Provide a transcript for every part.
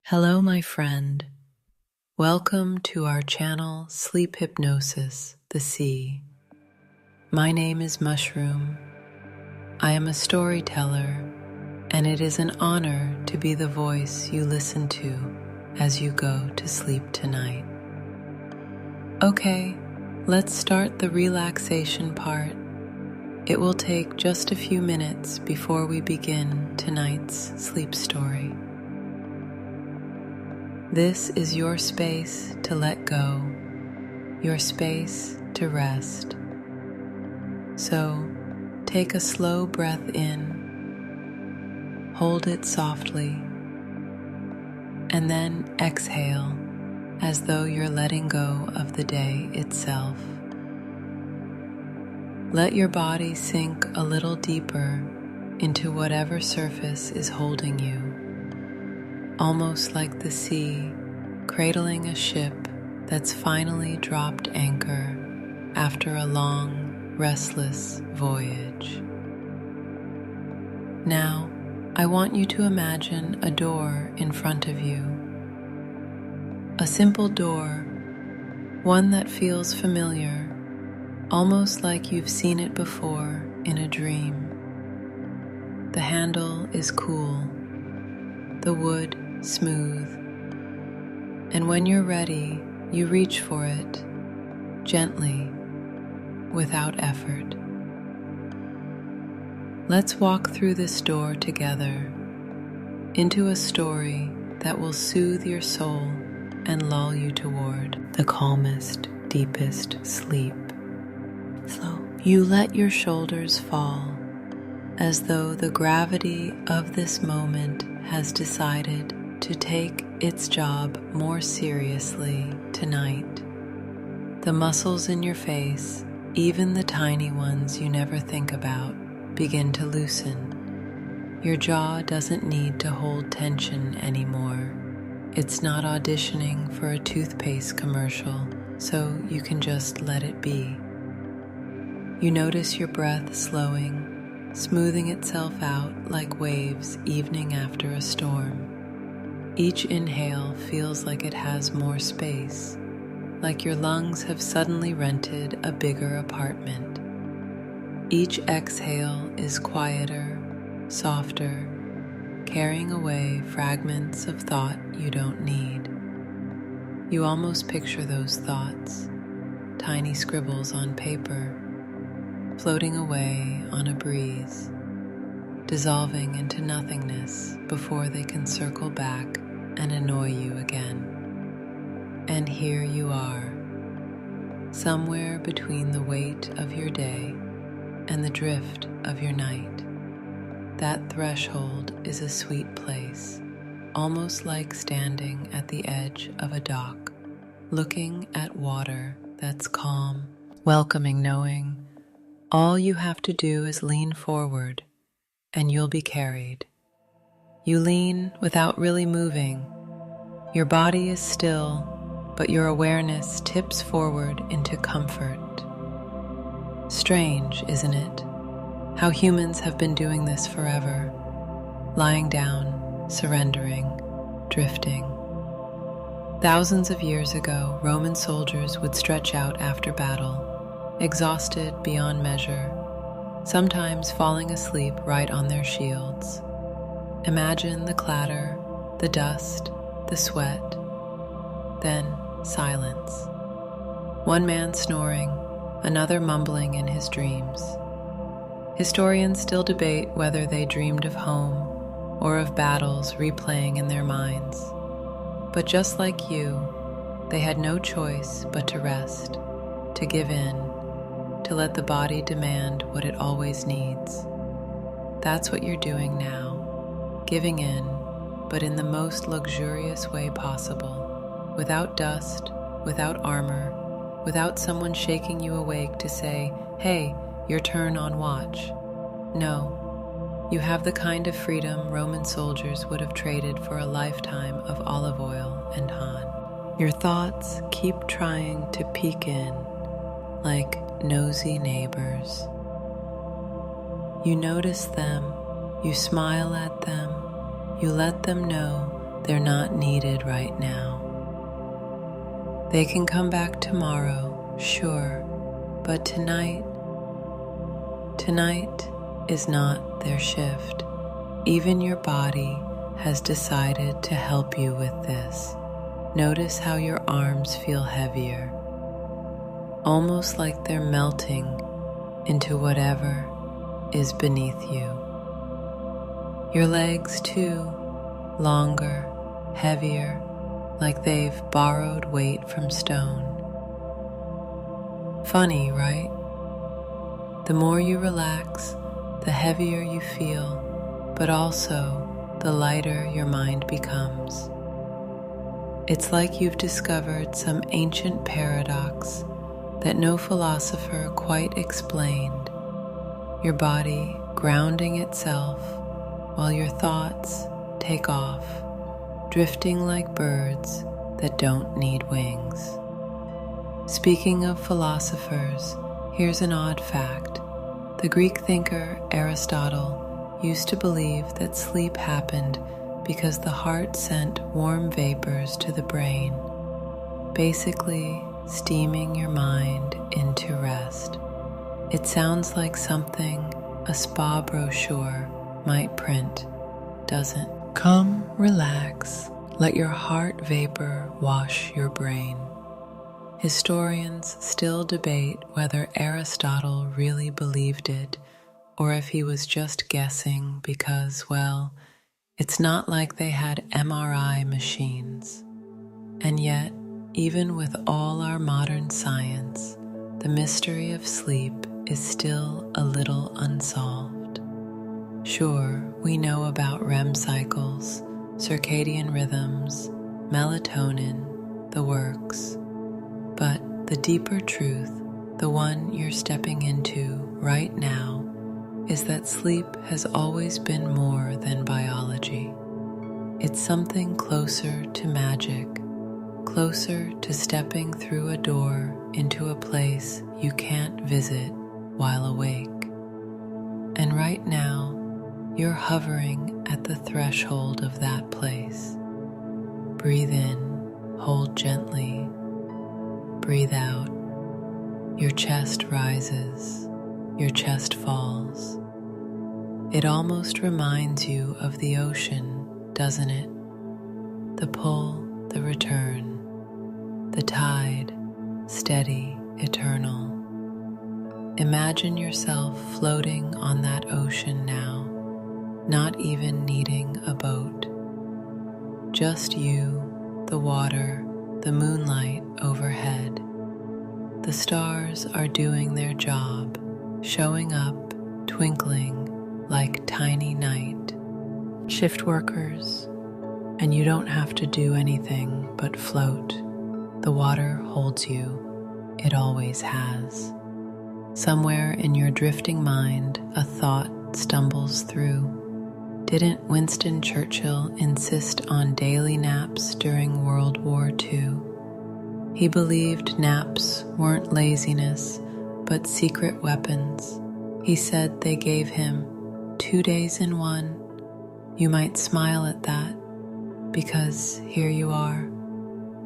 Hello, my friend. Welcome to our channel, Sleep Hypnosis, the Sea. My name is Mushroom. I am a storyteller, and it is an honor to be the voice you listen to as you go to sleep tonight. Okay, let's start the relaxation part. It will take just a few minutes before we begin tonight's sleep story. This is your space to let go, your space to rest. So, take a slow breath in, hold it softly, and then exhale as though you're letting go of the day itself. Let your body sink a little deeper into whatever surface is holding you. Almost like the sea cradling a ship that's finally dropped anchor after a long, restless voyage. Now, I want you to imagine a door in front of you. A simple door, one that feels familiar, almost like you've seen it before in a dream. The handle is cool, the wood smooth, and when you're ready, you reach for it, gently, without effort. Let's walk through this door together, into a story that will soothe your soul and lull you toward the calmest, deepest sleep. So you let your shoulders fall, as though the gravity of this moment has decided to take its job more seriously tonight. The muscles in your face, even the tiny ones you never think about, begin to loosen. Your jaw doesn't need to hold tension anymore. It's not auditioning for a toothpaste commercial, so you can just let it be. You notice your breath slowing, smoothing itself out like waves evening after a storm. Each inhale feels like it has more space, like your lungs have suddenly rented a bigger apartment. Each exhale is quieter, softer, carrying away fragments of thought you don't need. You almost picture those thoughts, tiny scribbles on paper, floating away on a breeze, dissolving into nothingness before they can circle back and annoy you again. And here you are, somewhere between the weight of your day and the drift of your night. That threshold is a sweet place, almost like standing at the edge of a dock, looking at water that's calm, welcoming, knowing all you have to do is lean forward and you'll be carried. You lean without really moving. Your body is still, but your awareness tips forward into comfort. Strange, isn't it? How humans have been doing this forever, lying down, surrendering, drifting. Thousands of years ago, Roman soldiers would stretch out after battle, exhausted beyond measure, sometimes falling asleep right on their shields. Imagine the clatter, the dust, the sweat, then silence. One man snoring, another mumbling in his dreams. Historians still debate whether they dreamed of home or of battles replaying in their minds. But just like you, they had no choice but to rest, to give in, to let the body demand what it always needs. That's what you're doing now, giving in, but in the most luxurious way possible, without dust, without armor, without someone shaking you awake to say, "Hey, your turn on watch." No, you have the kind of freedom Roman soldiers would have traded for a lifetime of olive oil and Han. Your thoughts keep trying to peek in, like nosy neighbors. You notice them, you smile at them, you let them know they're not needed right now. They can come back tomorrow, sure, but tonight is not their shift. Even your body has decided to help you with this. Notice how your arms feel heavier, almost like they're melting into whatever is beneath you. Your legs too, longer, heavier, like they've borrowed weight from stone. Funny, right? The more you relax, the heavier you feel, but also the lighter your mind becomes. It's like you've discovered some ancient paradox that no philosopher quite explained. Your body grounding itself while your thoughts take off, drifting like birds that don't need wings. Speaking of philosophers, here's an odd fact. The Greek thinker Aristotle used to believe that sleep happened because the heart sent warm vapors to the brain, basically steaming your mind into rest. It sounds like something a spa brochure might print, doesn't? Come, relax, let your heart vapor wash your brain. Historians still debate whether Aristotle really believed it or if he was just guessing because, well, it's not like they had MRI machines. And yet, even with all our modern science, the mystery of sleep is still a little unsolved. Sure, we know about REM cycles, circadian rhythms, melatonin, the works. But the deeper truth, the one you're stepping into right now, is that sleep has always been more than biology. It's something closer to magic, closer to stepping through a door into a place you can't visit while awake. And right now, you're hovering at the threshold of that place. Breathe in, hold gently. Breathe out. Your chest rises, your chest falls. It almost reminds you of the ocean, doesn't it? The pull, the return, the tide, steady, eternal. Imagine yourself floating on that ocean now, not even needing a boat. Just you, the water, the moonlight overhead. The stars are doing their job, showing up, twinkling like tiny night shift workers, and you don't have to do anything but float. The water holds you. It always has. Somewhere in your drifting mind, a thought stumbles through. Didn't Winston Churchill insist on daily naps during World War II? He believed naps weren't laziness, but secret weapons. He said they gave him 2 days in one. You might smile at that, because here you are,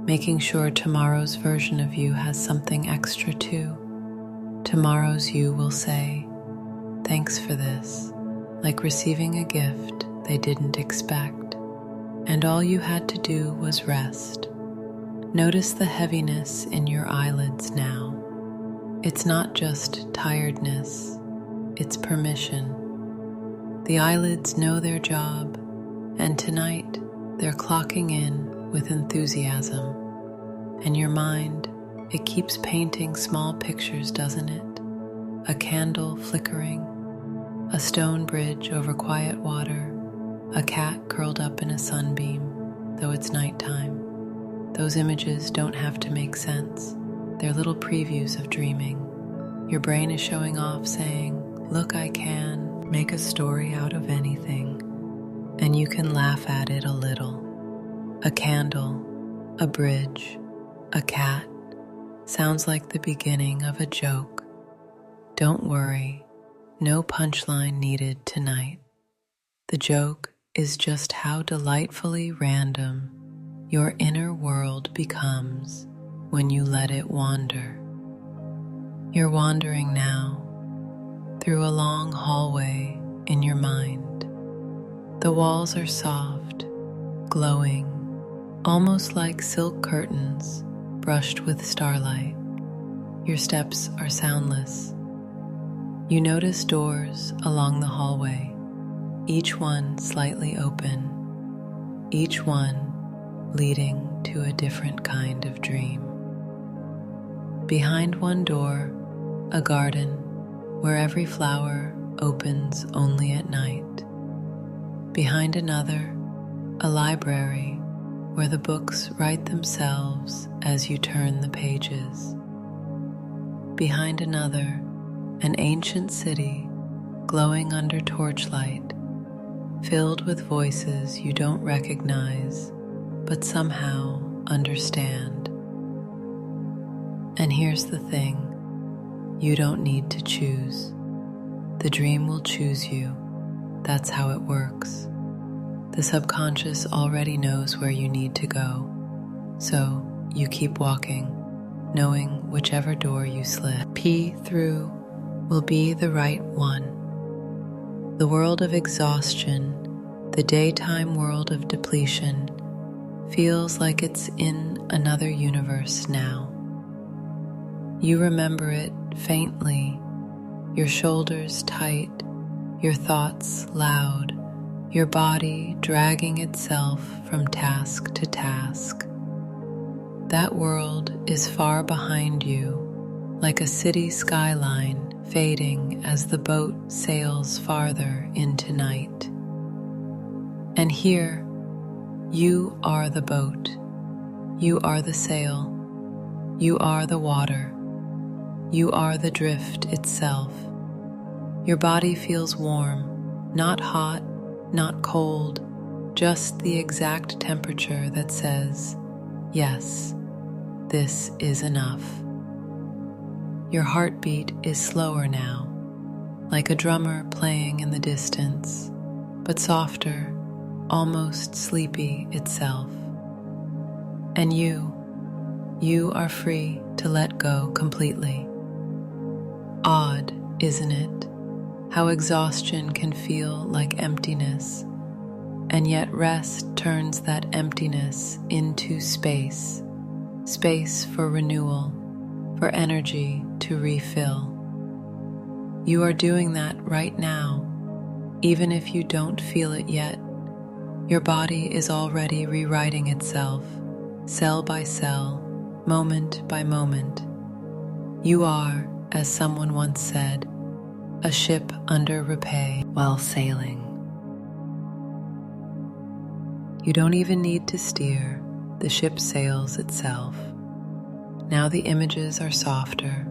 making sure tomorrow's version of you has something extra too. Tomorrow's you will say, "Thanks for this," like receiving a gift they didn't expect. And all you had to do was rest. Notice the heaviness in your eyelids now. It's not just tiredness, it's permission. The eyelids know their job, and tonight they're clocking in with enthusiasm. And your mind, it keeps painting small pictures, doesn't it? A candle flickering, a stone bridge over quiet water, a cat curled up in a sunbeam, though it's nighttime. Those images don't have to make sense. They're little previews of dreaming. Your brain is showing off, saying, "Look, I can make a story out of anything." And you can laugh at it a little. A candle, a bridge, a cat sounds like the beginning of a joke. Don't worry, no punchline needed tonight. The joke is just how delightfully random your inner world becomes when you let it wander. You're wandering now through a long hallway in your mind. The walls are soft, glowing, almost like silk curtains brushed with starlight. Your steps are soundless. You notice doors along the hallway, each one slightly open, each one leading to a different kind of dream. Behind one door, a garden where every flower opens only at night. Behind another, a library where the books write themselves as you turn the pages. Behind another, an ancient city glowing under torchlight, filled with voices you don't recognize but somehow understand. And here's the thing, you don't need to choose. The dream will choose you. That's how it works. The subconscious already knows where you need to go, so you keep walking, knowing whichever door you pee through will be the right one. The world of exhaustion, the daytime world of depletion, feels like it's in another universe now. You remember it faintly, your shoulders tight, your thoughts loud, your body dragging itself from task to task. That world is far behind you, like a city skyline fading as the boat sails farther into night. And here, you are the boat, you are the sail, you are the water, you are the drift itself. Your body feels warm, not hot, not cold, just the exact temperature that says, yes, this is enough. Your heartbeat is slower now, like a drummer playing in the distance, but softer, almost sleepy itself. And you are free to let go completely. Odd, isn't it? How exhaustion can feel like emptiness, and yet rest turns that emptiness into space for renewal, for energy to refill. You are doing that right now, even if you don't feel it yet. Your body is already rewriting itself, cell by cell, moment by moment. You are, as someone once said, a ship under repair while sailing. You don't even need to steer, the ship sails itself. Now the images are softer.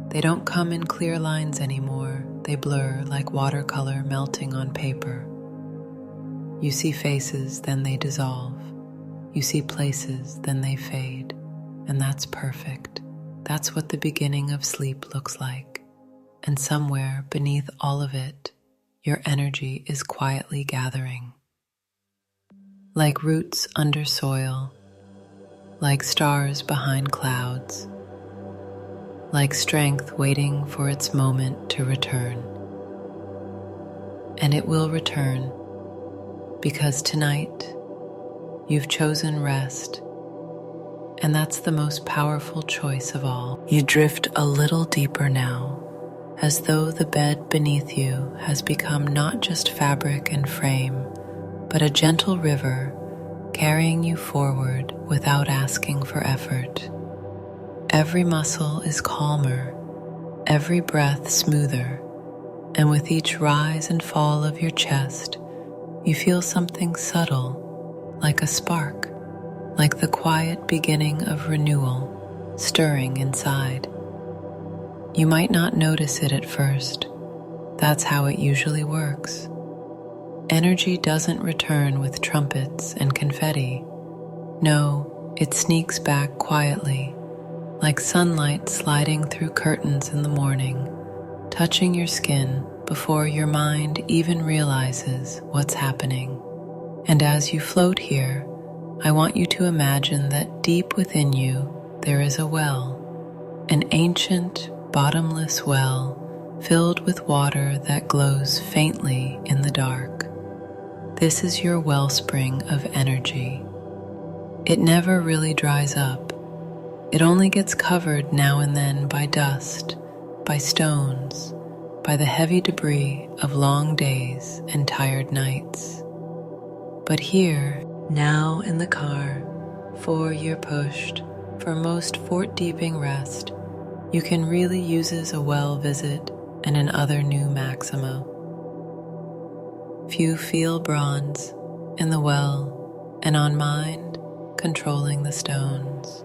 They don't come in clear lines anymore. They blur like watercolor melting on paper. You see faces, then they dissolve. You see places, then they fade. And that's perfect. That's what the beginning of sleep looks like. And somewhere beneath all of it, your energy is quietly gathering. Like roots under soil, like stars behind clouds, like strength waiting for its moment to return. And it will return, because tonight you've chosen rest, and that's the most powerful choice of all. You drift a little deeper now, as though the bed beneath you has become not just fabric and frame, but a gentle river carrying you forward without asking for effort. Every muscle is calmer, every breath smoother, and with each rise and fall of your chest, you feel something subtle, like a spark, like the quiet beginning of renewal stirring inside. You might not notice it at first. That's how it usually works. Energy doesn't return with trumpets and confetti. No, it sneaks back quietly, like sunlight sliding through curtains in the morning, touching your skin before your mind even realizes what's happening. And as you float here, I want you to imagine that deep within you there is a well, an ancient, bottomless well filled with water that glows faintly in the dark. This is your wellspring of energy. It never really dries up. It only gets covered now and then by dust, by stones, by the heavy debris of long days and tired nights. But here, now in the car, 4-year pushed, for most fort-deeping rest, you can really uses a well visit and an other new maxima. Few feel bronze in the well, and on mind, controlling the stones.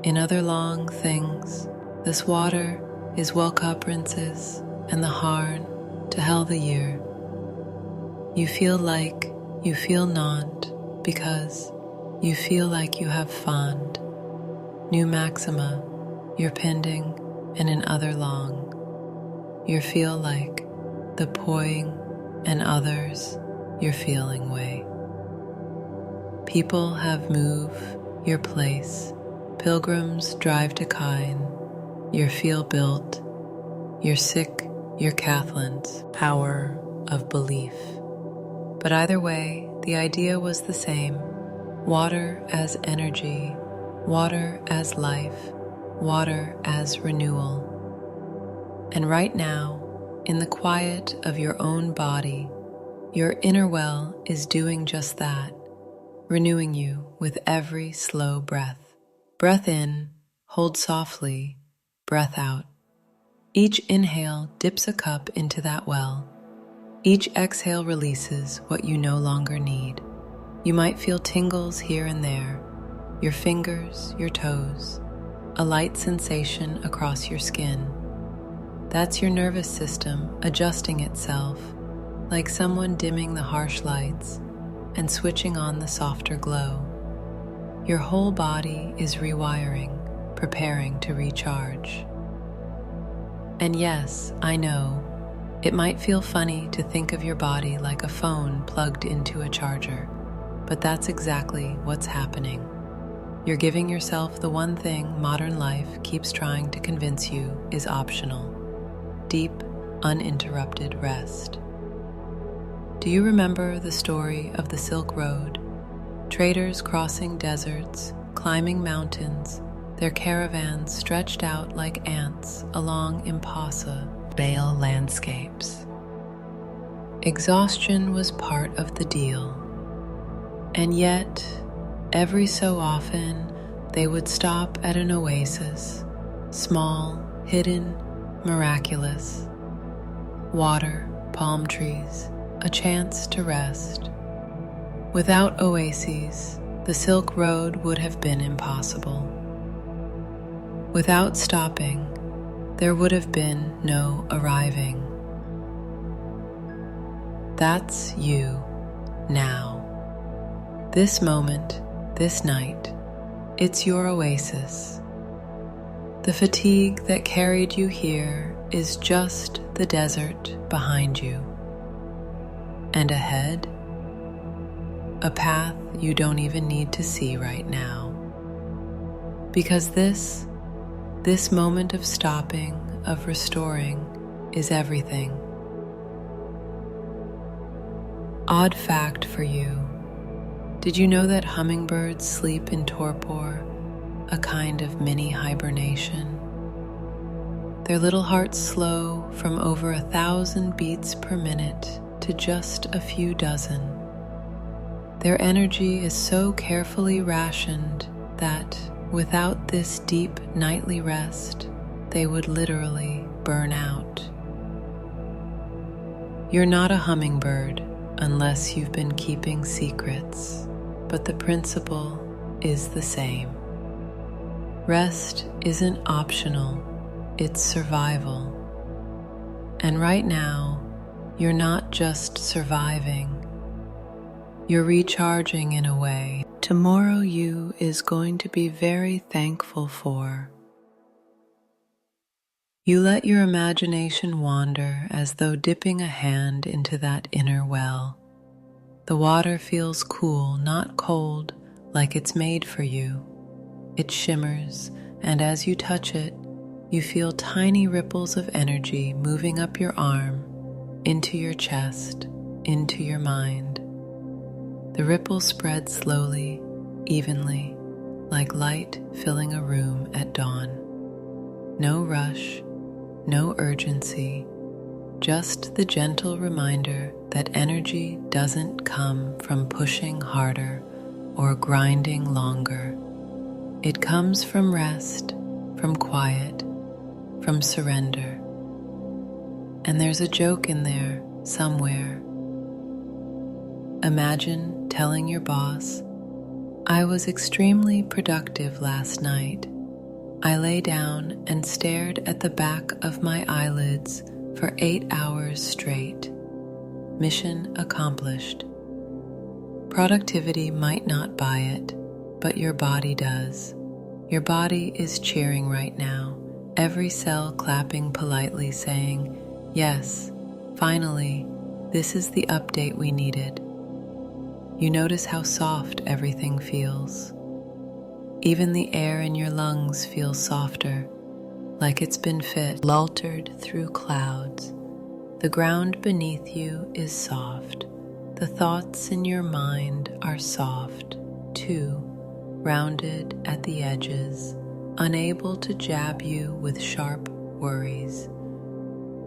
In other long things, this water is well cup rinses, and the harn to hell the year. You feel like you feel not, because you feel like you have fond. New maxima, you're pending, and in other long. You feel like the poing, and others, you're feeling way. People have move your place. Pilgrims drive to kine. Your feel built. You're sick, you're Cathleen's power of belief. But either way, the idea was the same. Water as energy, water as life, water as renewal. And right now, in the quiet of your own body, your inner well is doing just that, renewing you with every slow breath. Breath in, hold softly, breath out. Each inhale dips a cup into that well. Each exhale releases what you no longer need. You might feel tingles here and there, your fingers, your toes, a light sensation across your skin. That's your nervous system adjusting itself, like someone dimming the harsh lights and switching on the softer glow. Your whole body is rewiring, preparing to recharge. And yes, I know, it might feel funny to think of your body like a phone plugged into a charger, but that's exactly what's happening. You're giving yourself the one thing modern life keeps trying to convince you is optional: deep, uninterrupted rest. Do you remember the story of the Silk Road? Traders crossing deserts, climbing mountains, their caravans stretched out like ants along impossible landscapes. Exhaustion was part of the deal, and yet, every so often, they would stop at an oasis, small, hidden, miraculous. Water, palm trees, a chance to rest. Without oases, the Silk Road would have been impossible. Without stopping, there would have been no arriving. That's you, now. This moment, this night, it's your oasis. The fatigue that carried you here is just the desert behind you. And ahead, a path you don't even need to see right now. Because this moment of stopping, of restoring, is everything. Odd fact for you. Did you know that hummingbirds sleep in torpor, a kind of mini hibernation? Their little hearts slow from over 1,000 beats per minute to just a few dozen. Their energy is so carefully rationed that without this deep nightly rest, they would literally burn out. You're not a hummingbird unless you've been keeping secrets, but the principle is the same. Rest isn't optional, it's survival. And right now, you're not just surviving, you're recharging in a way tomorrow you is going to be very thankful for. You let your imagination wander as though dipping a hand into that inner well. The water feels cool, not cold, like it's made for you. It shimmers, and as you touch it, you feel tiny ripples of energy moving up your arm, into your chest, into your mind. The ripples spread slowly, evenly, like light filling a room at dawn. No rush, no urgency, just the gentle reminder that energy doesn't come from pushing harder or grinding longer. It comes from rest, from quiet, from surrender. And there's a joke in there somewhere. Imagine telling your boss, "I was extremely productive last night. I lay down and stared at the back of my eyelids for 8 hours straight. Mission accomplished." Productivity might not buy it, but your body does. Your body is cheering right now, every cell clapping politely, saying, "Yes, finally, this is the update we needed." You notice how soft everything feels. Even the air in your lungs feels softer, like it's been filtered through clouds. The ground beneath you is soft. The thoughts in your mind are soft, too, rounded at the edges, unable to jab you with sharp worries.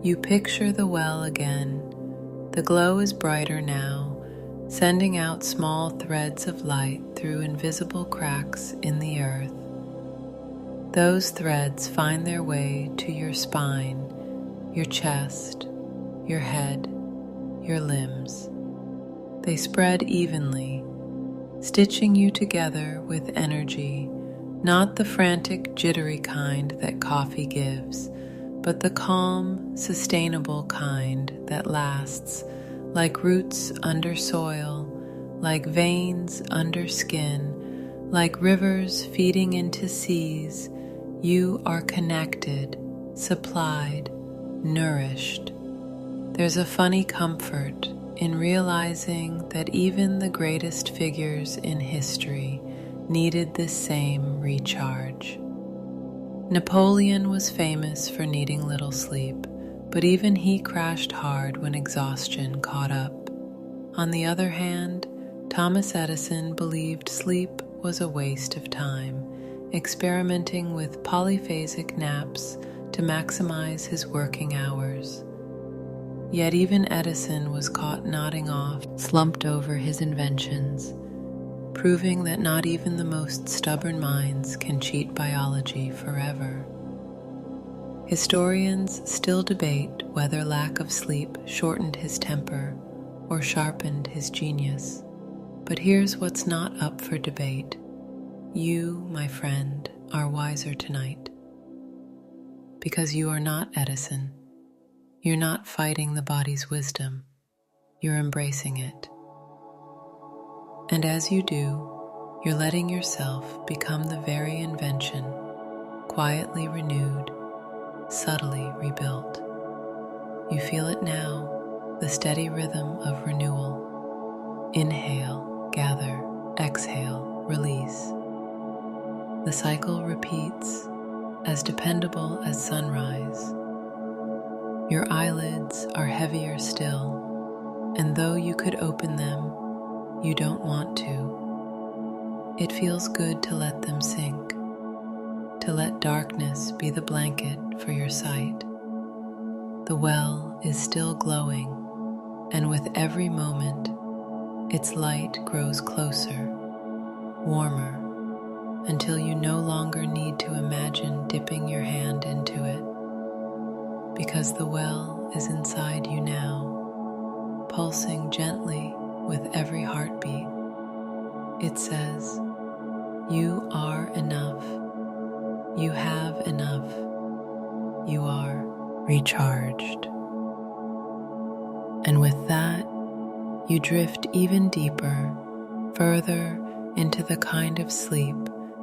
You picture the well again. The glow is brighter now, sending out small threads of light through invisible cracks in the earth. Those threads find their way to your spine, your chest, your head, your limbs. They spread evenly, stitching you together with energy, not the frantic, jittery kind that coffee gives, but the calm, sustainable kind that lasts, like roots under soil, like veins under skin, like rivers feeding into seas. You are connected, supplied, nourished. There's a funny comfort in realizing that even the greatest figures in history needed this same recharge. Napoleon was famous for needing little sleep, but even he crashed hard when exhaustion caught up. On the other hand, Thomas Edison believed sleep was a waste of time, experimenting with polyphasic naps to maximize his working hours. Yet even Edison was caught nodding off, slumped over his inventions, proving that not even the most stubborn minds can cheat biology forever. Historians still debate whether lack of sleep shortened his temper or sharpened his genius. But here's what's not up for debate. You, my friend, are wiser tonight. Because you are not Edison. You're not fighting the body's wisdom. You're embracing it. And as you do, you're letting yourself become the very invention, quietly renewed, subtly rebuilt. You feel it now, the steady rhythm of renewal. Inhale, gather, exhale, release. The cycle repeats, as dependable as sunrise. Your eyelids are heavier still, and though you could open them, you don't want to. It feels good to let them sink, to let darkness be the blanket for your sight. The well is still glowing, and with every moment, its light grows closer, warmer, until you no longer need to imagine dipping your hand into it, because the well is inside you now, pulsing gently with every heartbeat. It says, "You are enough. You have enough. You are recharged." And with that, you drift even deeper, further into the kind of sleep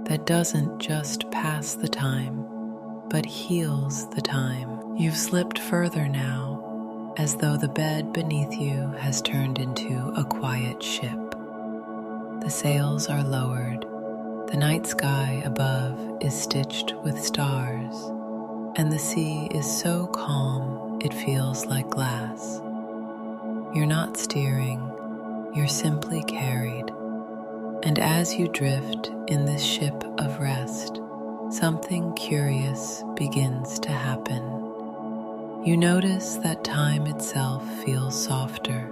that doesn't just pass the time, but heals the time. You've slipped further now, as though the bed beneath you has turned into a quiet ship. The sails are lowered, the night sky above is stitched with stars, and the sea is so calm it feels like glass. You're not steering, you're simply carried. And as you drift in this ship of rest, something curious begins to happen. You notice that time itself feels softer,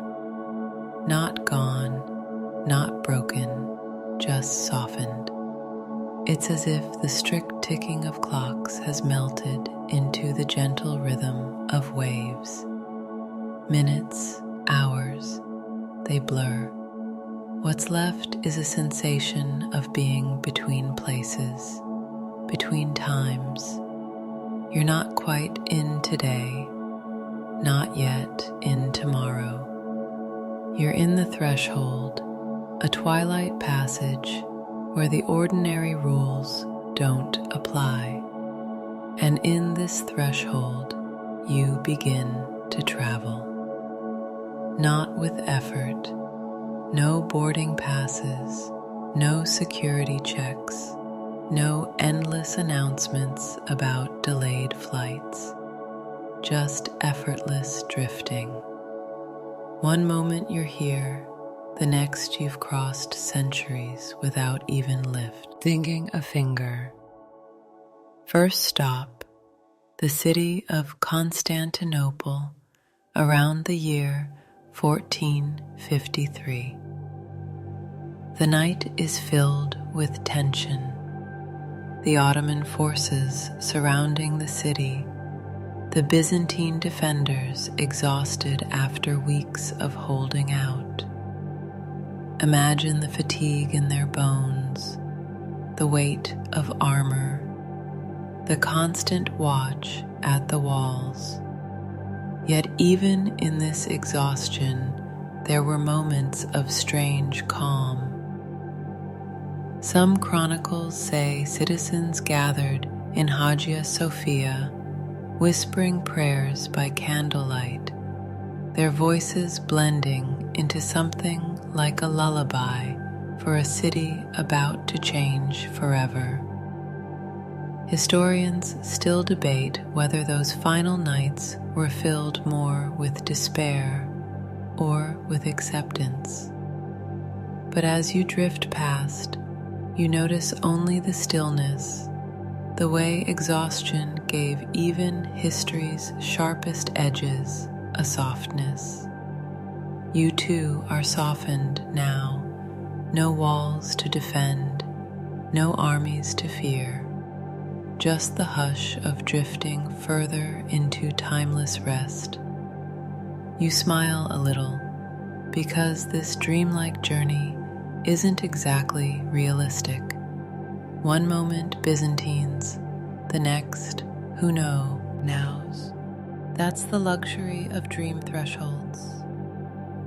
not gone, not broken, just softened. It's as if the strict ticking of clocks has melted into the gentle rhythm of waves. Minutes, hours, they blur. What's left is a sensation of being between places, between times. You're not quite in today, not yet in tomorrow. You're in the threshold, a twilight passage where the ordinary rules don't apply. And in this threshold, you begin to travel. Not with effort, no boarding passes, no security checks, no endless announcements about delayed flights, just effortless drifting. One moment you're here, the next you've crossed centuries without even lifting a finger. First stop, the city of Constantinople, around the year 1453. The night is filled with tension. The Ottoman forces surrounding the city, the Byzantine defenders exhausted after weeks of holding out. Imagine the fatigue in their bones, the weight of armor, the constant watch at the walls. Yet even in this exhaustion, there were moments of strange calm. Some chronicles say citizens gathered in Hagia Sophia, whispering prayers by candlelight, their voices blending into something like a lullaby for a city about to change forever. Historians still debate whether those final nights were filled more with despair or with acceptance. But as you drift past, you notice only the stillness, the way exhaustion gave even history's sharpest edges a softness. You too are softened now, no walls to defend, no armies to fear. Just the hush of drifting further into timeless rest. You smile a little because this dreamlike journey isn't exactly realistic. One moment Byzantines, the next, who knows. That's the luxury of dream thresholds.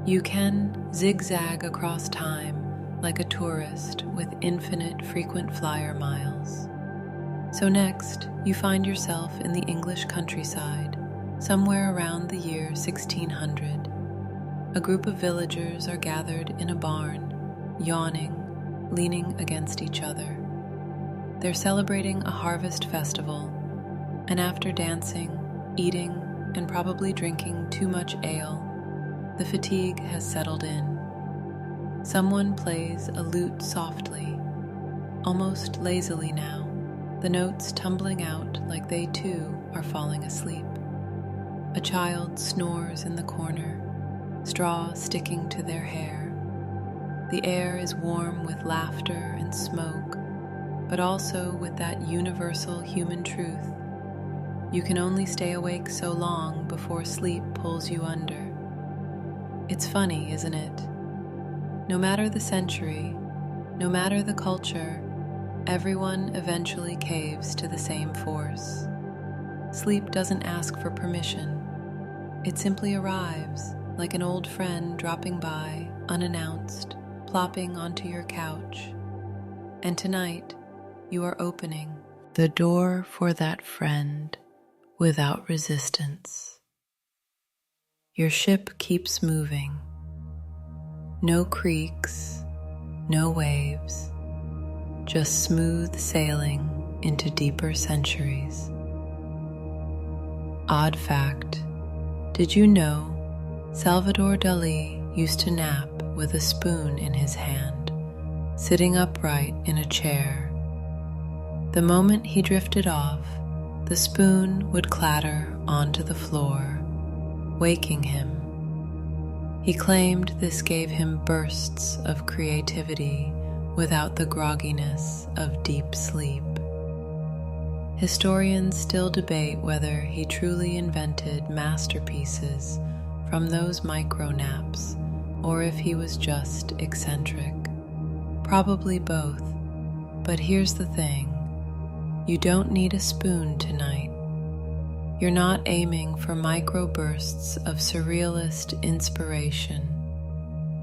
You can zigzag across time like a tourist with infinite frequent flyer miles. So next, you find yourself in the English countryside, somewhere around the year 1600. A group of villagers are gathered in a barn, yawning, leaning against each other. They're celebrating a harvest festival, and after dancing, eating, and probably drinking too much ale, the fatigue has settled in. Someone plays a lute softly, almost lazily now, the notes tumbling out like they too are falling asleep. A child snores in the corner, straw sticking to their hair. The air is warm with laughter and smoke, but also with that universal human truth. You can only stay awake so long before sleep pulls you under. It's funny, isn't it? No matter the century, no matter the culture, everyone eventually caves to the same force. Sleep doesn't ask for permission. It simply arrives, like an old friend dropping by, unannounced, plopping onto your couch. And tonight, you are opening the door for that friend without resistance. Your ship keeps moving. No creaks, no waves, just smooth sailing into deeper centuries. Odd fact, did you know Salvador Dali used to nap with a spoon in his hand, sitting upright in a chair? The moment he drifted off, the spoon would clatter onto the floor, waking him. He claimed this gave him bursts of creativity without the grogginess of deep sleep. Historians still debate whether he truly invented masterpieces from those micro-naps or if he was just eccentric. Probably both, but here's the thing. You don't need a spoon tonight. You're not aiming for microbursts of surrealist inspiration.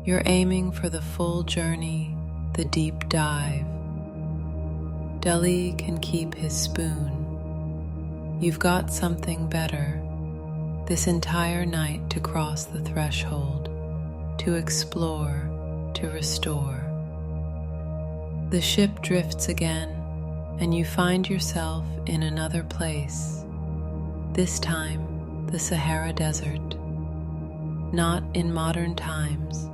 You're aiming for the full journey, the deep dive. Dali can keep his spoon. You've got something better. This entire night to cross the threshold, to explore, to restore. The ship drifts again, and you find yourself in another place. This time, the Sahara Desert. Not in modern times,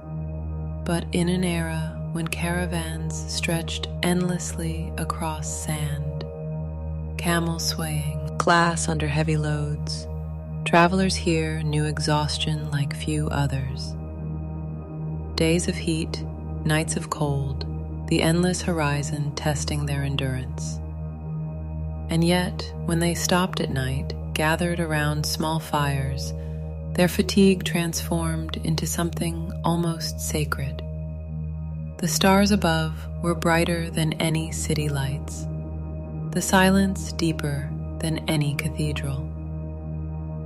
but in an era when caravans stretched endlessly across sand, camels swaying, glass under heavy loads. Travelers here knew exhaustion like few others. Days of heat, nights of cold, the endless horizon testing their endurance. And yet, when they stopped at night, gathered around small fires, their fatigue transformed into something almost sacred. The stars above were brighter than any city lights, the silence deeper than any cathedral.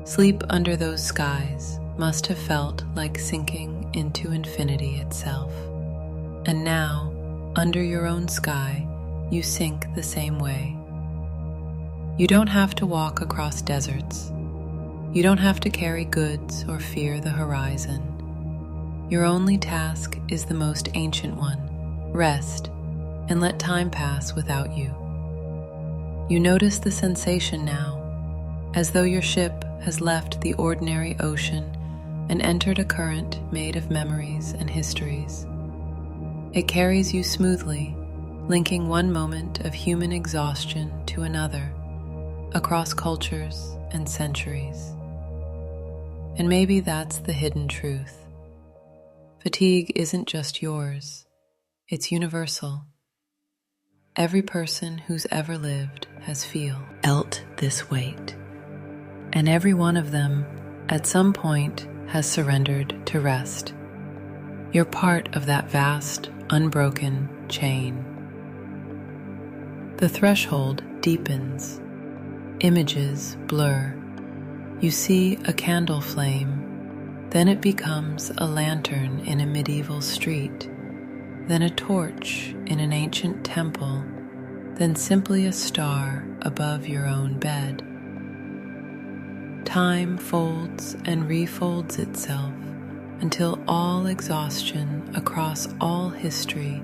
Sleep under those skies must have felt like sinking into infinity itself. And now, under your own sky, you sink the same way. You don't have to walk across deserts. You don't have to carry goods or fear the horizon. Your only task is the most ancient one: rest and let time pass without you. You notice the sensation now, as though your ship has left the ordinary ocean and entered a current made of memories and histories. It carries you smoothly, linking one moment of human exhaustion to another, across cultures and centuries. And maybe that's the hidden truth. Fatigue isn't just yours, it's universal. Every person who's ever lived has felt this weight, and every one of them, at some point, has surrendered to rest. You're part of that vast, unbroken chain. The threshold deepens. Images blur. You see a candle flame. Then it becomes a lantern in a medieval street. Then a torch in an ancient temple. Then simply a star above your own bed. Time folds and refolds itself until all exhaustion across all history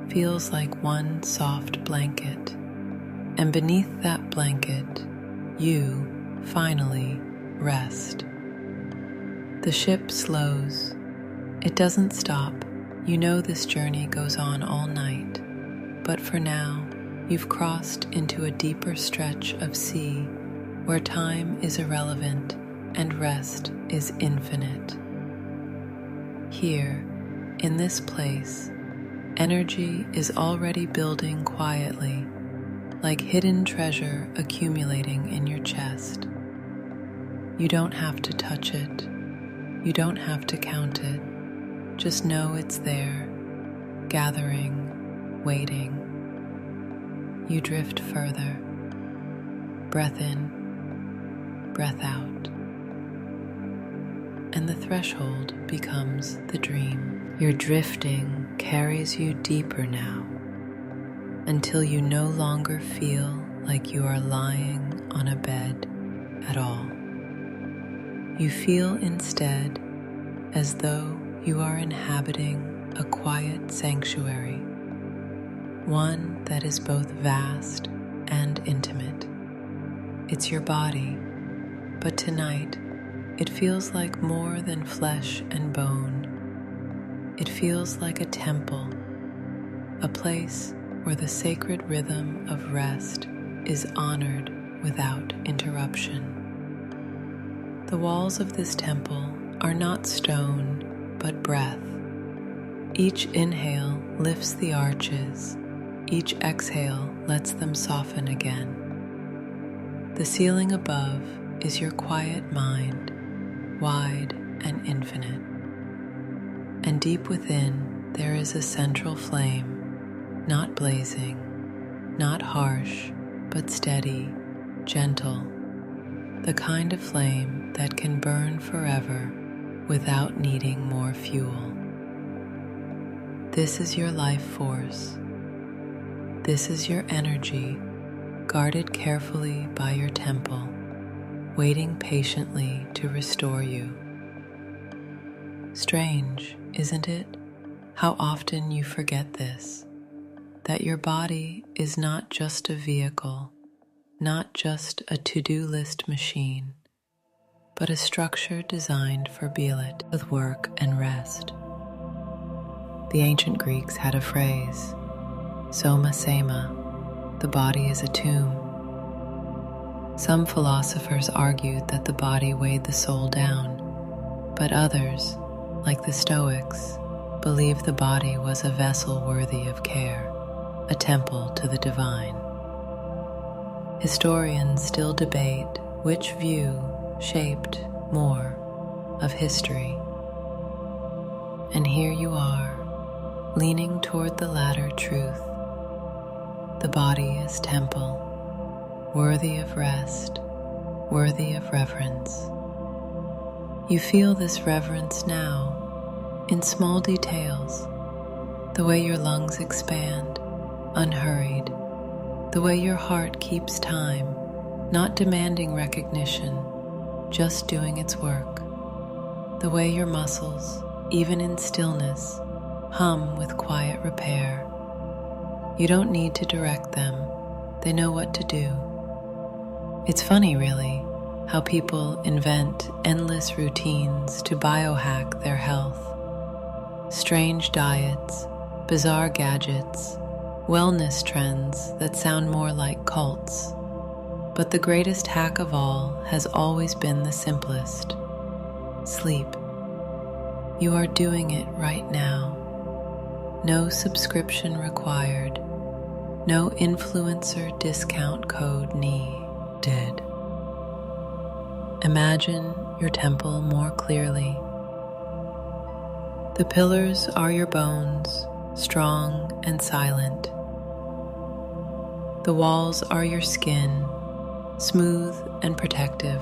feels like one soft blanket. And beneath that blanket, you finally rest. The ship slows. It doesn't stop. You know this journey goes on all night. But for now, you've crossed into a deeper stretch of sea where time is irrelevant and rest is infinite. Here, in this place, energy is already building quietly, like hidden treasure accumulating in your chest. You don't have to touch it. You don't have to count it. Just know it's there, gathering, waiting. You drift further. Breath in, breath out. And the threshold becomes the dream. Your drifting carries you deeper now, until you no longer feel like you are lying on a bed at all. you feel instead as though you are inhabiting a quiet sanctuary, one that is both vast and intimate. It's your body, but tonight it feels like more than flesh and bone. It feels like a temple, a place where the sacred rhythm of rest is honored without interruption. The walls of this temple are not stone, but breath. Each inhale lifts the arches, each exhale lets them soften again. The ceiling above is your quiet mind, wide and infinite. And deep within there is a central flame, not blazing, not harsh, but steady, gentle, the kind of flame that can burn forever without needing more fuel. This is your life force. This is your energy, guarded carefully by your temple, waiting patiently to restore you. Strange, isn't it, how often you forget this, that your body is not just a vehicle, not just a to-do list machine, but a structure designed for Belit with work and rest. The ancient Greeks had a phrase, soma sema, the body is a tomb. Some philosophers argued that the body weighed the soul down, but others, like the Stoics, believed the body was a vessel worthy of care, a temple to the divine. Historians still debate which view shaped more of history. And here you are, leaning toward the latter truth. The body is temple, worthy of rest, worthy of reverence. You feel this reverence now in small details, the way your lungs expand, unhurried, the way your heart keeps time, not demanding recognition, just doing its work, the way your muscles, even in stillness, hum with quiet repair. You don't need to direct them, they know what to do. It's funny, really, how people invent endless routines to biohack their health. Strange diets, bizarre gadgets, wellness trends that sound more like cults. But the greatest hack of all has always been the simplest: sleep. You are doing it right now. No subscription required. No influencer discount code needed. Imagine your temple more clearly. The pillars are your bones, strong and silent. The walls are your skin, smooth and protective.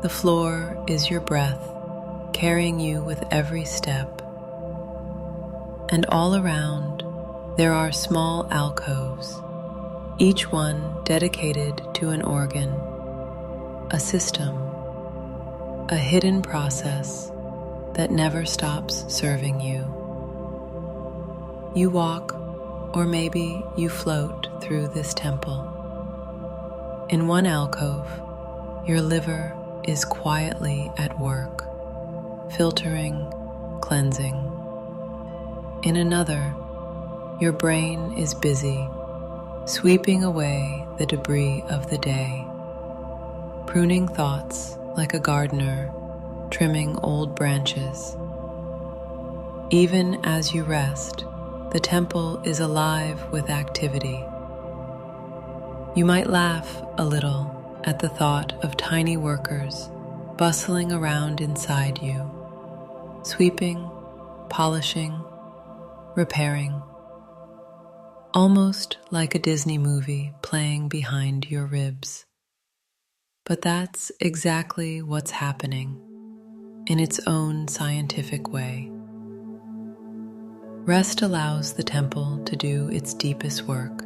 The floor is your breath, carrying you with every step. And all around, there are small alcoves, each one dedicated to an organ, a system, a hidden process that never stops serving you. You walk, or maybe you float through this temple. In one alcove, your liver is quietly at work, filtering, cleansing. In another, your brain is busy, sweeping away the debris of the day, pruning thoughts like a gardener, trimming old branches. Even as you rest, the temple is alive with activity. You might laugh a little at the thought of tiny workers bustling around inside you, sweeping, polishing, repairing, almost like a Disney movie playing behind your ribs. But that's exactly what's happening in its own scientific way. Rest allows the temple to do its deepest work.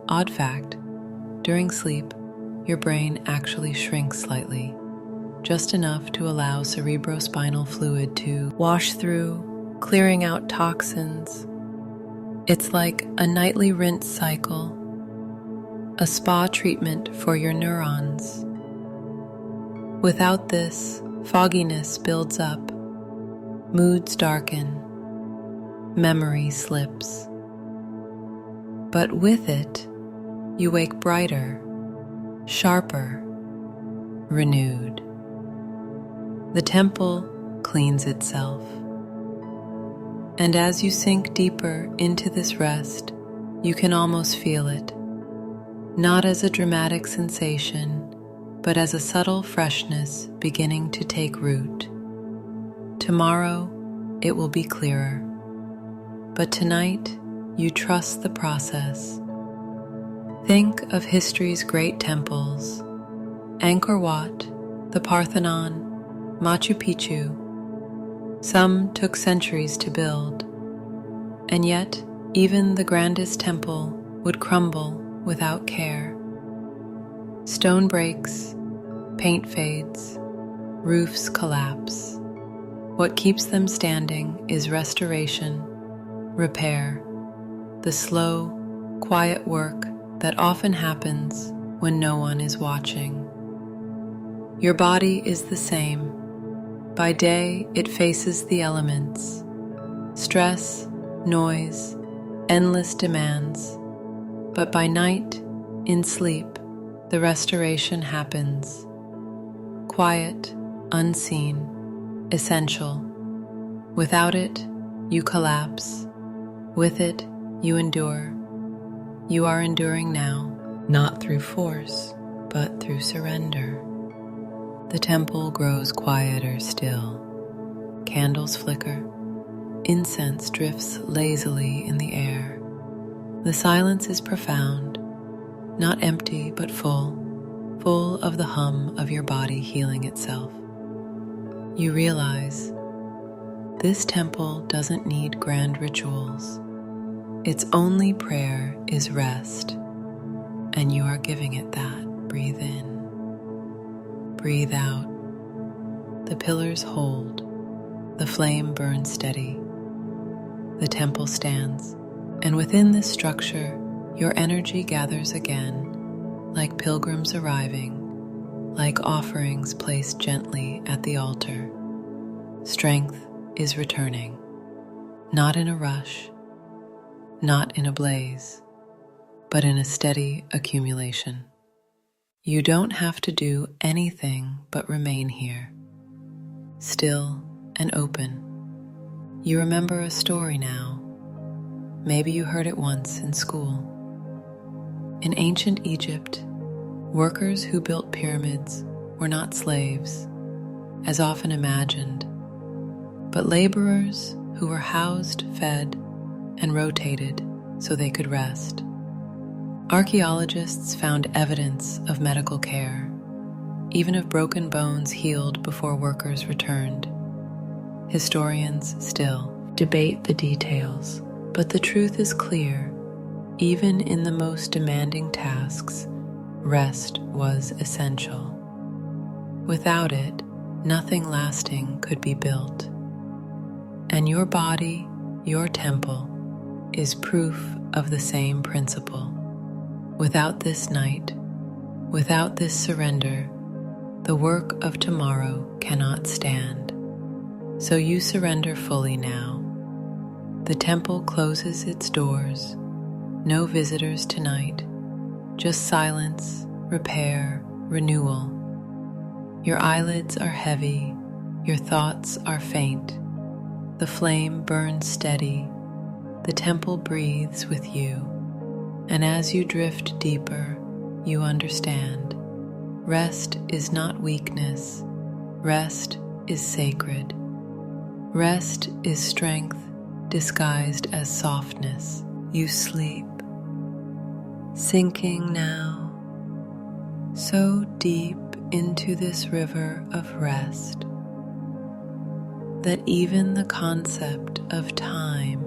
Odd fact, during sleep, your brain actually shrinks slightly, just enough to allow cerebrospinal fluid to wash through, clearing out toxins. It's like a nightly rinse cycle, a spa treatment for your neurons. Without this, fogginess builds up, moods darken, memory slips. But with it, you wake brighter, sharper, renewed. The temple cleans itself. And as you sink deeper into this rest, you can almost feel it, not as a dramatic sensation, but as a subtle freshness beginning to take root. Tomorrow, it will be clearer. But tonight, you trust the process. Think of history's great temples, Angkor Wat, the Parthenon, Machu Picchu. Some took centuries to build, and yet even the grandest temple would crumble without care. Stone breaks, paint fades, roofs collapse. What keeps them standing is restoration, repair, the slow, quiet work that often happens when no one is watching. Your body is the same. By day, it faces the elements, stress, noise, endless demands. But by night, in sleep, the restoration happens. Quiet, unseen, essential. Without it, you collapse. With it, you endure. You are enduring now, not through force, but through surrender. The temple grows quieter still. Candles flicker. Incense drifts lazily in the air. The silence is profound, not empty but full of the hum of your body healing itself. You realize this temple doesn't need grand rituals. Its only prayer is rest, and you are giving it that. Breathe in. Breathe out. The pillars hold. The flame burns steady. The temple stands, and within this structure, your energy gathers again, like pilgrims arriving, like offerings placed gently at the altar. Strength is returning, not in a rush, not in a blaze, but in a steady accumulation. You don't have to do anything but remain here, still and open. You remember a story now. Maybe you heard it once in school. In ancient Egypt, workers who built pyramids were not slaves, as often imagined, but laborers who were housed, fed, and rotated so they could rest. Archaeologists found evidence of medical care, even of broken bones healed before workers returned. Historians still debate the details, but the truth is clear. Even in the most demanding tasks, rest was essential. Without it, nothing lasting could be built. And your body, your temple, is proof of the same principle. Without this night, without this surrender, the work of tomorrow cannot stand. So you surrender fully now. The temple closes its doors. No visitors tonight. Just silence, repair, renewal. Your eyelids are heavy. Your thoughts are faint. The flame burns steady. The temple breathes with you. And as you drift deeper, you understand. Rest is not weakness. Rest is sacred. Rest is strength disguised as softness. You sleep, sinking now, so deep into this river of rest that even the concept of time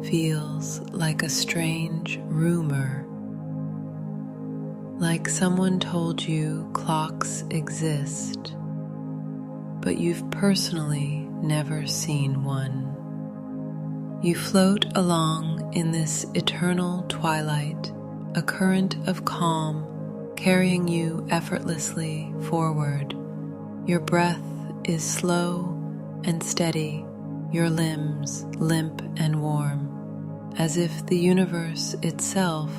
feels like a strange rumor, like someone told you clocks exist, but you've personally never seen one. You float along in this eternal twilight, a current of calm carrying you effortlessly forward. Your breath is slow and steady, your limbs limp and warm, as if the universe itself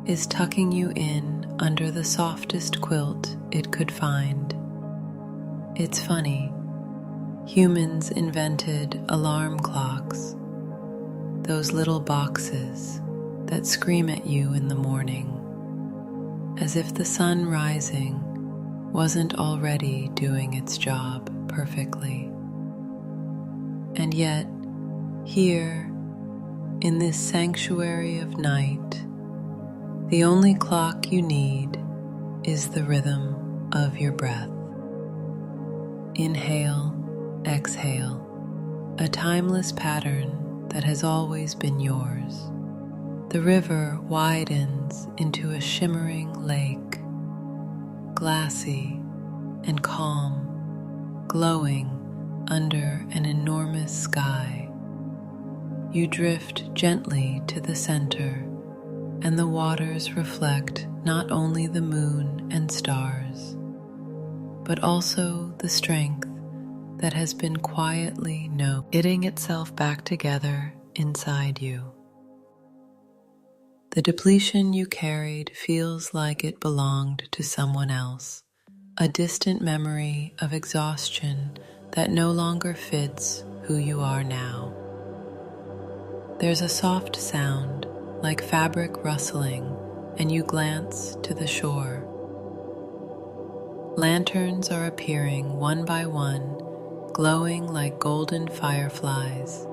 is tucking you in under the softest quilt it could find. It's funny, humans invented alarm clocks, those little boxes that scream at you in the morning, as if the sun rising wasn't already doing its job perfectly. And yet, here, in this sanctuary of night, the only clock you need is the rhythm of your breath. Inhale, exhale, a timeless pattern that has always been yours. The river widens into a shimmering lake, glassy and calm, glowing under an enormous sky. You drift gently to the center, and the waters reflect not only the moon and stars, but also the strength that has been quietly knitting itself back together inside you. The depletion you carried feels like it belonged to someone else, a distant memory of exhaustion that no longer fits who you are now. There's a soft sound, like fabric rustling, and you glance to the shore. Lanterns are appearing one by one, glowing like golden fireflies.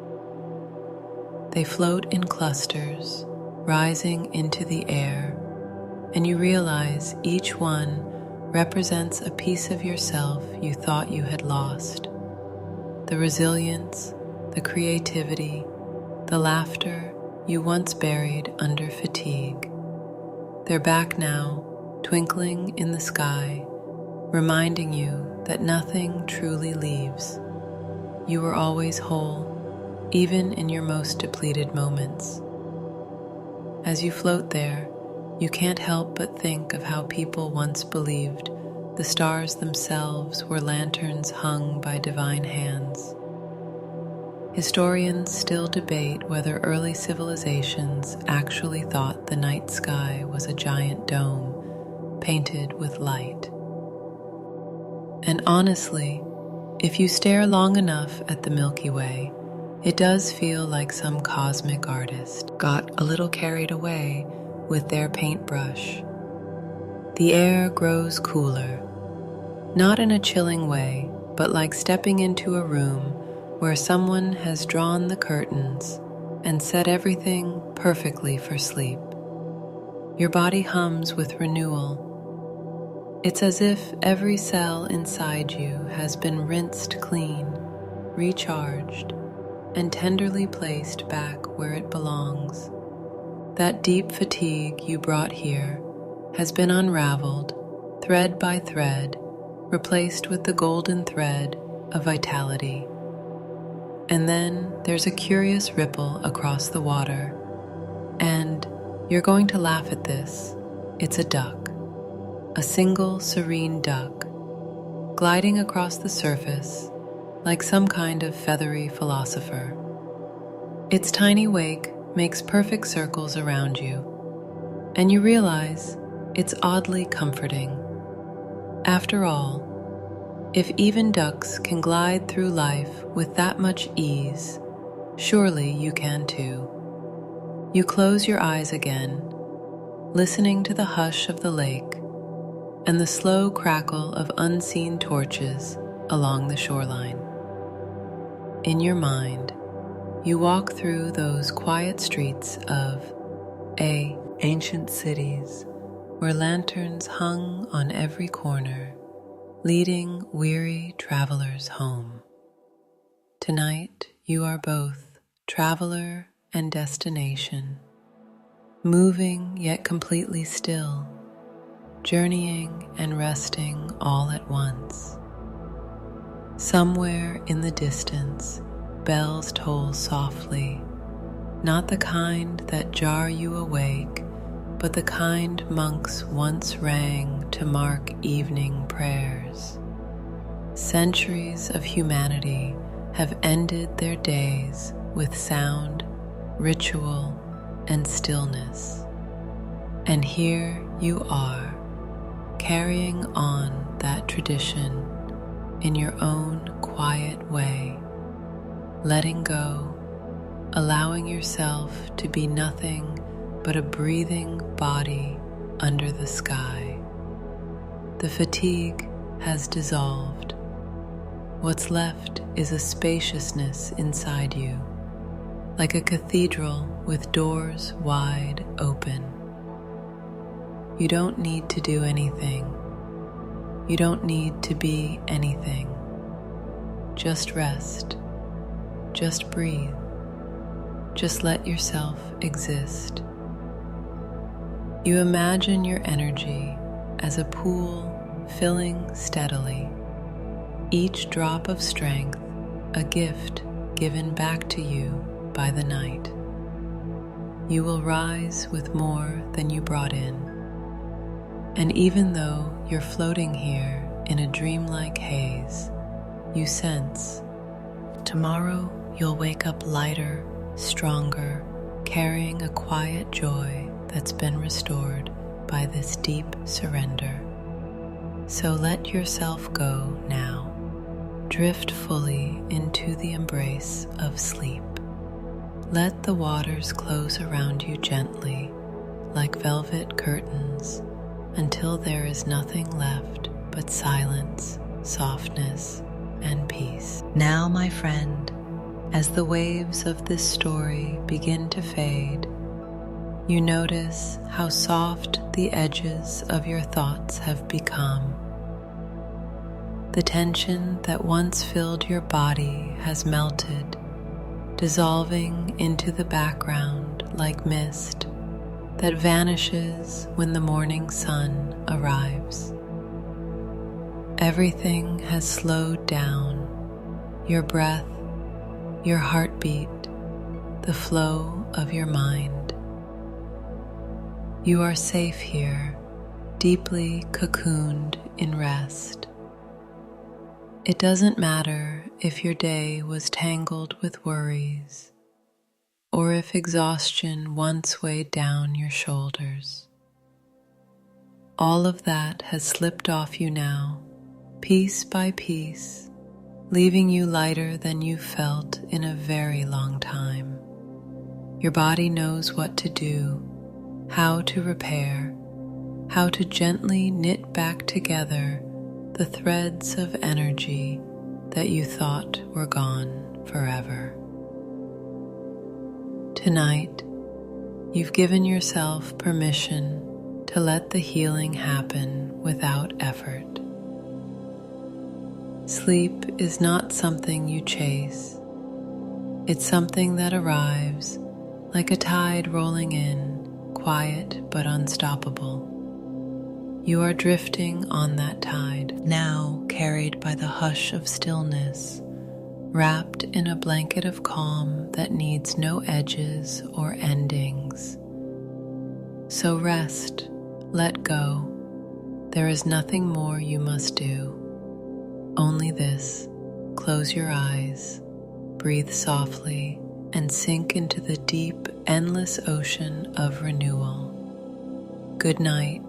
They float in clusters, rising into the air, and you realize each one represents a piece of yourself you thought you had lost. The resilience, the creativity, the laughter you once buried under fatigue. They're back now, twinkling in the sky, reminding you that nothing truly leaves. You were always whole, even in your most depleted moments. As you float there, you can't help but think of how people once believed the stars themselves were lanterns hung by divine hands. Historians still debate whether early civilizations actually thought the night sky was a giant dome painted with light. And honestly, if you stare long enough at the Milky Way, it does feel like some cosmic artist got a little carried away with their paintbrush. The air grows cooler, not in a chilling way, but like stepping into a room where someone has drawn the curtains and set everything perfectly for sleep. Your body hums with renewal. It's as if every cell inside you has been rinsed clean, recharged, and tenderly placed back where it belongs. That deep fatigue you brought here has been unraveled, thread by thread, replaced with the golden thread of vitality. And then there's a curious ripple across the water, and you're going to laugh at this. It's a duck. A single serene duck, gliding across the surface like some kind of feathery philosopher. Its tiny wake makes perfect circles around you, and you realize it's oddly comforting. After all, if even ducks can glide through life with that much ease, surely you can too. You close your eyes again, listening to the hush of the lake and the slow crackle of unseen torches along the shoreline. In your mind, you walk through those quiet streets of ancient cities where lanterns hung on every corner, leading weary travelers home. Tonight, you are both traveler and destination, moving yet completely still, journeying and resting all at once. Somewhere in the distance, bells toll softly, not the kind that jar you awake, but the kind monks once rang to mark evening prayers. Centuries of humanity have ended their days with sound, ritual, and stillness. And here you are, carrying on that tradition in your own quiet way, letting go, allowing yourself to be nothing but a breathing body under the sky. The fatigue has dissolved. What's left is a spaciousness inside you, like a cathedral with doors wide open. You don't need to do anything. You don't need to be anything. Just rest. Just breathe. Just let yourself exist. You imagine your energy as a pool filling steadily, each drop of strength a gift given back to you by the night. You will rise with more than you brought in. And even though you're floating here in a dreamlike haze, you sense tomorrow you'll wake up lighter, stronger, carrying a quiet joy that's been restored by this deep surrender. So let yourself go now. Drift fully into the embrace of sleep. Let the waters close around you gently, like velvet curtains, until there is nothing left but silence, softness, and peace. Now, my friend, as the waves of this story begin to fade, you notice how soft the edges of your thoughts have become. The tension that once filled your body has melted, dissolving into the background like mist that vanishes when the morning sun arrives. Everything has slowed down, your breath, your heartbeat, the flow of your mind. You are safe here, deeply cocooned in rest. It doesn't matter if your day was tangled with worries, or if exhaustion once weighed down your shoulders. All of that has slipped off you now, piece by piece, leaving you lighter than you felt in a very long time. Your body knows what to do, how to repair, how to gently knit back together the threads of energy that you thought were gone forever. Tonight, you've given yourself permission to let the healing happen without effort. Sleep is not something you chase. It's something that arrives like a tide rolling in, quiet but unstoppable. You are drifting on that tide, now carried by the hush of stillness, wrapped in a blanket of calm that needs no edges or endings. So rest, let go. There is nothing more you must do. Only this: close your eyes, breathe softly, and sink into the deep, endless ocean of renewal. Good night,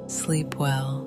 sleep well,